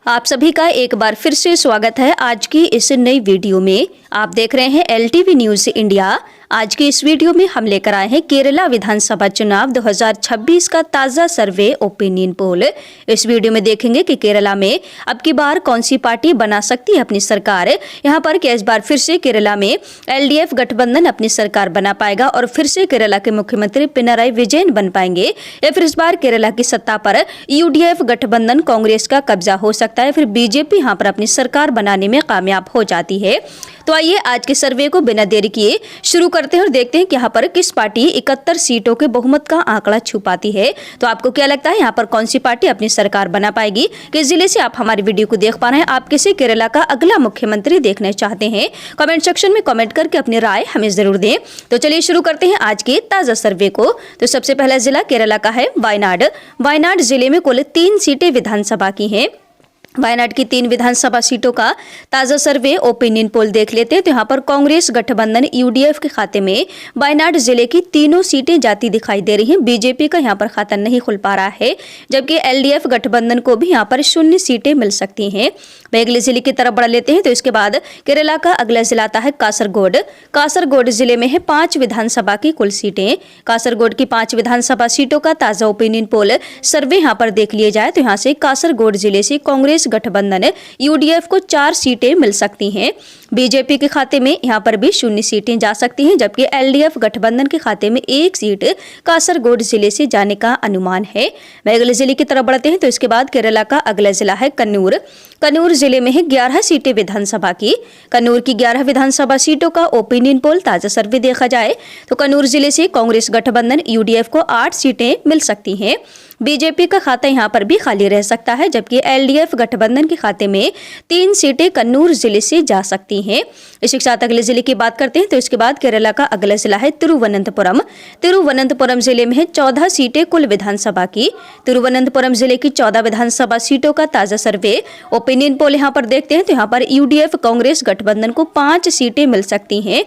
आप सभी का एक बार फिर से स्वागत है आज की इस नई वीडियो में। आप देख रहे हैं LTV न्यूज इंडिया। आज की इस वीडियो में हम लेकर आए हैं केरला विधानसभा चुनाव 2026 का ताज़ा सर्वे ओपिनियन पोल। इस वीडियो में देखेंगे कि केरला में अब की बार कौन सी पार्टी बना सकती है अपनी सरकार। यहां पर कि इस बार फिर से केरला में LDF गठबंधन अपनी सरकार बना पाएगा और फिर से केरला के मुख्यमंत्री पिनराई विजयन बन पाएंगे, या फिर इस बार केरला की सत्ता पर UDF गठबंधन कांग्रेस का कब्जा हो सकता है, फिर बीजेपी यहाँ पर अपनी सरकार बनाने में कामयाब हो जाती है। तो आइए आज के सर्वे को बिना देरी किए शुरू करते हैं और देखते हैं कि यहाँ पर किस पार्टी 71 सीटों के बहुमत का आंकड़ा छू पाती है। तो आपको क्या लगता है यहाँ पर कौन सी पार्टी अपनी सरकार बना पाएगी? किस जिले से आप हमारी वीडियो को देख पा रहे हैं? आप किसे केरला का अगला मुख्यमंत्री देखना चाहते हैं? कमेंट सेक्शन में कमेंट करके अपनी राय हमें जरूर दें। तो चलिए शुरू करते हैं आज के ताजा सर्वे को। तो सबसे पहला जिला केरला का है वायनाड। वायनाड जिले में कुल 3 सीटें विधानसभा की हैं। वायनाड की 3 विधानसभा सीटों का ताजा सर्वे ओपिनियन पोल देख लेते हैं। तो यहाँ पर कांग्रेस गठबंधन UDF के खाते में वायनाड जिले की तीनों सीटें जाती दिखाई दे रही हैं। बीजेपी का यहाँ पर खाता नहीं खुल पा रहा है, जबकि LDF गठबंधन को भी यहाँ पर 0 सीटें मिल सकती हैं। अगले जिले की तरफ बढ़ लेते हैं। तो इसके बाद केरला का अगला जिला आता है कासरगोड। कासरगोड जिले में है 5 विधानसभा की कुल सीटें। कासरगोड की 5 विधानसभा सीटों का ताजा ओपिनियन पोल सर्वे यहाँ पर देख लिया जाए तो यहाँ से कासरगोड जिले से कांग्रेस गठबंधन UDF को 4 सीटें मिल सकती हैं। बीजेपी के खाते में यहाँ पर भी 0 सीटें जा सकती हैं, जबकि LDF गठबंधन के खाते में 1 सीट कासरगोड जिले से जाने का अनुमान है। अगले जिले की तरफ बढ़ते हैं। तो इसके बाद केरला का अगला जिला है कन्नूर। कन्नूर जिले में है 11 सीटें विधानसभा की। कन्नूर की 11 विधानसभा सीटों का ओपिनियन पोल ताजा सर्वे देखा जाए तो कन्नूर जिले से कांग्रेस गठबंधन UDF को 8 सीटें मिल सकती हैं। बीजेपी का खाता यहाँ पर भी खाली रह सकता है, जबकि LDF गठबंधन के खाते में 3 सीटें कन्नूर जिले से जा सकती हैं। इसी के साथ अगले जिले की बात करते हैं। तो इसके बाद केरला का अगला जिला है तिरुवनंतपुरम। तिरुवनंतपुरम जिले में है 14 सीटें कुल विधानसभा की। तिरुवनंतपुरम जिले की 14 विधानसभा सीटों का ताजा सर्वे ओपिनियन पोल यहाँ पर देखते हैं। तो यहाँ पर UDF कांग्रेस गठबंधन को 5 सीटें मिल सकती हैं।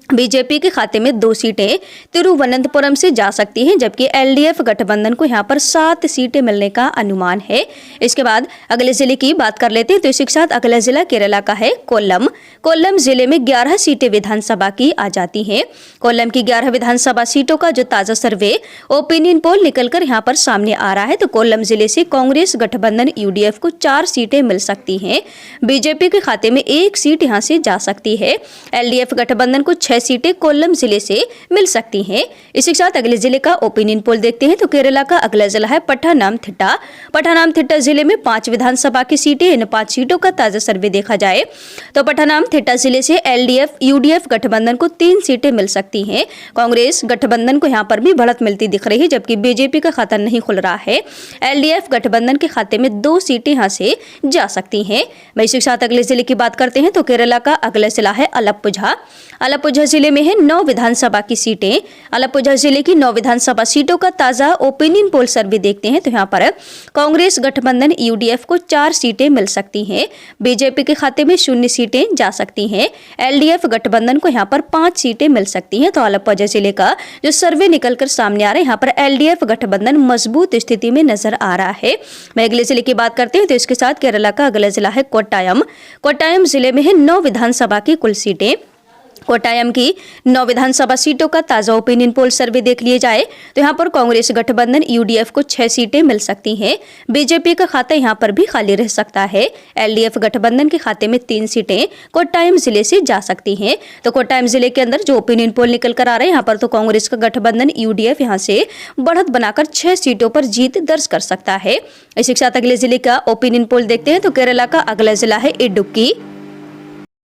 बीजेपी के खाते में 2 सीटें तिरुवनंतपुरम से जा सकती हैं, जबकि LDF गठबंधन को यहाँ पर 7 सीटें मिलने का अनुमान है। इसके बाद अगले जिले की बात कर लेते हैं। तो इसी के साथ अगला जिला केरला का है कोल्लम। कोल्लम जिले में 11 सीटें विधानसभा की आ जाती हैं। कोल्लम की 11 विधानसभा सीटों का जो ताजा सर्वे ओपिनियन पोल निकलकर यहाँ पर सामने आ रहा है तो कोल्लम जिले से कांग्रेस गठबंधन UDF को 4 सीटें मिल सकती हैं। बीजेपी के खाते में 1 सीट यहाँ से जा सकती है। LDF गठबंधन को 6 सीटें कोल्लम जिले से मिल सकती हैं। इसी के साथ अगले जिले का ओपिनियन पोल देखते हैं। तो केरला का अगला जिला है पठानमथिट्टा। पठानमथिट्टा जिले में 5 विधानसभा की सीटें। इन 5 सीटों का ताजा सर्वे देखा जाए तो पठानमथिट्टा जिले से LDF UDF गठबंधन को 3 सीटें मिल सकती हैं। कांग्रेस गठबंधन को यहाँ पर भी बढ़त मिलती दिख रही है, जबकि बीजेपी का खाता नहीं खुल रहा है। LDF गठबंधन के खाते में 2 सीटें यहाँ से जा सकती हैं। इसी के साथ अगले जिले की बात करते हैं। तो केरला का अगला जिला है अलप्पुझा। अलप्पुझा जिले में है 9 विधानसभा की सीटें। अलप्पुझा जिले की 9 विधानसभा सीटों का ताजा ओपिनियन पोल सर्वे देखते हैं। तो यहाँ पर कांग्रेस गठबंधन UDF को 4 सीटें मिल सकती हैं। बीजेपी के खाते में 0 सीटें जा सकती हैं। LDF गठबंधन को यहाँ पर 5 सीटें मिल सकती हैं। तो अलप्पुझा जिले का जो सर्वे निकलकर सामने आ रहा है, यहाँ पर LDF गठबंधन मजबूत स्थिति में नजर आ रहा है। मैं अगले जिले की बात करते हैं। तो इसके साथ केरला का अगला जिला है कोट्टायम। कोट्टायम जिले में है 9 विधानसभा की कुल सीटें। कोट्टायम की 9 विधानसभा सीटों का ताजा ओपिनियन पोल सर्वे देख लिए जाए तो यहाँ पर कांग्रेस गठबंधन UDF को 6 सीटें मिल सकती हैं। बीजेपी का खाता यहाँ पर भी खाली रह सकता है। LDF गठबंधन के खाते में 3 सीटें कोट्टायम जिले से जा सकती हैं। तो कोट्टायम जिले के अंदर जो ओपिनियन पोल निकल कर आ रहा है, यहाँ पर तो कांग्रेस का गठबंधन UDF यहाँ से बढ़त बनाकर 6 सीटों पर जीत दर्ज कर सकता है। इसी के साथ अगले जिले का ओपिनियन पोल देखते हैं। तो केरला का अगला जिला है इडुक्की।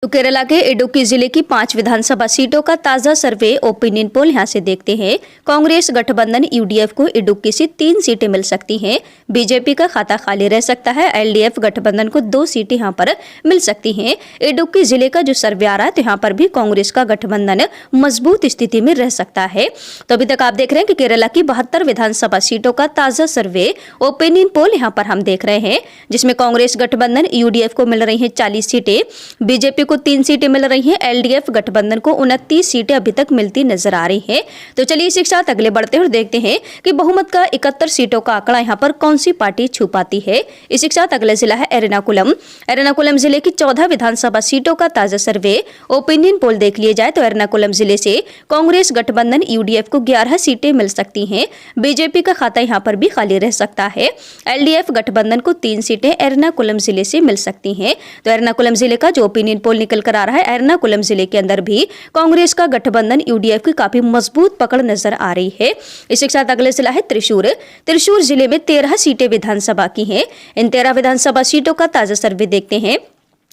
तो केरला के इडुक्की जिले की 5 विधानसभा सीटों का ताजा सर्वे ओपिनियन पोल यहाँ से देखते हैं। कांग्रेस गठबंधन UDF को इडुक्की से 3 सीटें मिल सकती हैं। बीजेपी का खाता खाली रह सकता है। LDF गठबंधन को 2 सीटें यहाँ पर मिल सकती हैं। इडुक्की जिले का जो सर्वे आ रहा है तो यहाँ पर भी कांग्रेस का गठबंधन मजबूत स्थिति में रह सकता है। तो अभी तक आप देख रहे हैं कि केरला की 72 विधानसभा सीटों का ताजा सर्वे ओपिनियन पोल यहाँ पर हम देख रहे हैं, जिसमें कांग्रेस गठबंधन UDF को मिल रही है 40 सीटें, बीजेपी को 3 सीटें मिल रही हैं। एलडीएफ गठबंधन को 29 सीटें अभी तक मिलती नजर आ रही हैं। तो चलिए इसी के साथ अगले बढ़ते हैं और देखते हैं कि बहुमत का 71 सीटों का आंकड़ा यहाँ पर कौन सी पार्टी छू पाती है। इसी के साथ अगला जिला है एर्नाकुलम। एर्नाकुलम जिले की 14 विधानसभा सीटों का ताजा सर्वे ओपिनियन पोल देख लिया जाए तो एर्नाकुलम जिले से कांग्रेस गठबंधन यूडीएफ को 11 सीटें मिल सकती हैं। बीजेपी का खाता यहाँ पर भी खाली रह सकता है। एलडीएफ गठबंधन को 3 सीटें एर्नाकुलम जिले से मिल सकती हैं। तो एर्नाकुलम जिले का जो ओपिनियन पोल निकल कर आ रहा है, एर्नाकुलम जिले के अंदर भी कांग्रेस का गठबंधन यूडीएफ की काफी मजबूत पकड़ नजर आ रही है। इसी के साथ अगले जिला है त्रिशूर। त्रिशूर जिले में 13 सीटें विधानसभा की हैं। इन 13 विधानसभा सीटों का ताजा सर्वे देखते हैं।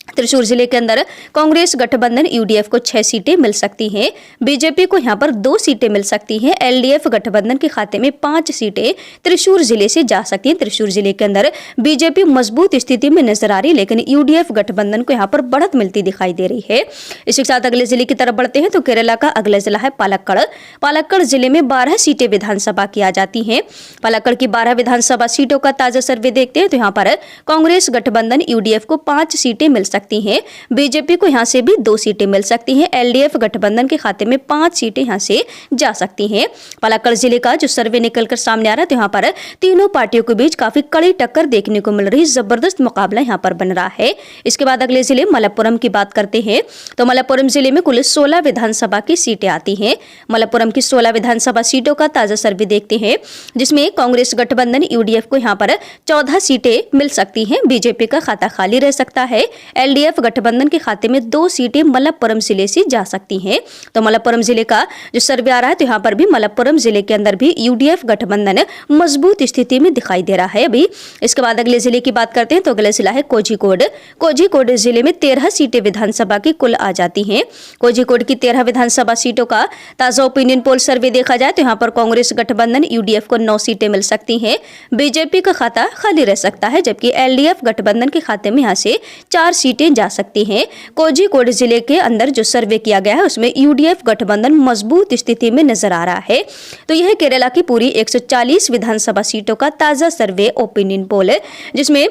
त्रिशूर जिले के अंदर कांग्रेस गठबंधन यूडीएफ को 6 सीटें मिल सकती हैं। बीजेपी को यहां पर 2 सीटें मिल सकती हैं। एलडीएफ गठबंधन के खाते में 5 सीटें त्रिशूर जिले से जा सकती हैं। त्रिशूर जिले के अंदर बीजेपी मजबूत स्थिति में नजर आ रही है, लेकिन यूडीएफ गठबंधन को यहां पर बढ़त मिलती दिखाई दे रही है। इसी के साथ अगले जिले की तरफ बढ़ते हैं तो केरला का अगला जिला है पालक्कड़। पालक्कड़ जिले में 12 सीटें विधानसभा की आ जाती हैं। पालक्कड़ की 12 विधानसभा सीटों का ताजा सर्वे देखते हैं तो यहाँ पर कांग्रेस गठबंधन यूडीएफ को 5 सीटें मिल सकती हैं। बीजेपी को यहां से भी 2 सीटें मिल सकती हैं। एलडीएफ गठबंधन के खाते में 5 सीटें यहां से जा सकती हैं। पालक्कड़ जिले का जो सर्वे निकलकर सामने आ रहा है तो यहाँ पर तीनों पार्टियों के बीच काफी कड़ी टक्कर देखने को मिल रही है। जबरदस्त मुकाबला यहाँ पर बन रहा है। इसके बाद अगले जिले मलप्पुरम की बात करते हैं तो मलप्पुरम जिले में कुल 16 विधानसभा की सीटें आती हैं। मलप्पुरम की 16 विधानसभा सीटों का ताजा सर्वे देखते हैं, जिसमें कांग्रेस गठबंधन यूडीएफ को यहाँ पर 14 सीटें मिल सकती हैं। बीजेपी का खाता खाली रह सकता है। एलडीएफ गठबंधन के खाते में 2 सीटें मलप्पुरम जिले से जा सकती हैं। तो मलप्पुरम जिले का जो सर्वे आ रहा है तो यहाँ पर भी मलप्पुरम जिले के अंदर भी यूडीएफ गठबंधन मजबूत स्थिति में दिखाई दे रहा है अभी। इसके बाद अगले जिले की बात करते हैं तो अगला जिला है कोझिकोड। कोझिकोड जिले में 13 सीटें विधानसभा की कुल आ जाती हैं। कोझिकोड की 13 विधानसभा सीटों का ताजा ओपिनियन पोल सर्वे देखा जाए तो यहाँ पर कांग्रेस गठबंधन यूडीएफ को 9 सीटें मिल सकती हैं। बीजेपी का खाता खाली रह सकता है, जबकि एलडीएफ गठबंधन के खाते में यहाँ से 4 सीटें जा सकती हैं। कोझिकोड जिले के अंदर जो सर्वे किया गया है उसमें यूडीएफ गठबंधन मजबूत स्थिति में नजर आ रहा है। तो यह केरला की पूरी 140 विधानसभा सीटों का ताजा सर्वे ओपिनियन पोल है, जिसमें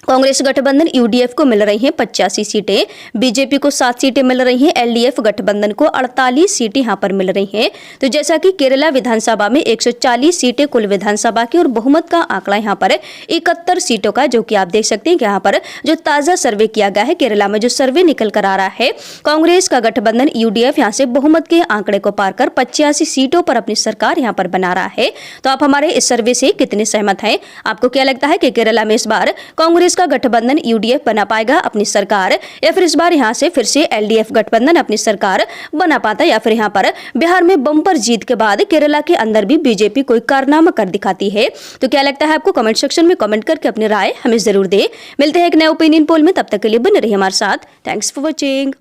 कांग्रेस गठबंधन यूडीएफ को मिल रही हैं 85 सीटें, बीजेपी को 7 सीटें मिल रही हैं, एलडीएफ गठबंधन को 48 सीटें यहां पर मिल रही हैं। तो जैसा कि केरला विधानसभा में 140 सीटें कुल विधानसभा की और बहुमत का आंकड़ा यहां पर 71 सीटों का, जो कि आप देख सकते हैं कि यहाँ पर जो ताजा सर्वे किया गया है केरला में जो सर्वे निकल कर आ रहा है, कांग्रेस का गठबंधन यूडीएफ यहाँ से बहुमत के आंकड़े को पार कर 85 सीटों पर अपनी सरकार यहाँ पर बना रहा है। तो आप हमारे इस सर्वे से कितने सहमत हैं? आपको क्या लगता है कि केरला में इस बार कांग्रेस का गठबंधन यूडीएफ बना पाएगा अपनी सरकार, या फिर इस बार यहां से फिर से एलडीएफ गठबंधन अपनी सरकार बना पाता, या फिर यहां पर बिहार में बम्पर जीत के बाद केरला के अंदर भी बीजेपी कोई कारनामा कर दिखाती है? तो क्या लगता है आपको? कमेंट सेक्शन में कमेंट करके अपनी राय हमें जरूर दे। मिलते हैं एक नए ओपिनियन पोल में, तब तक के लिए बने रहिए हमारे साथ। Thanks for watching.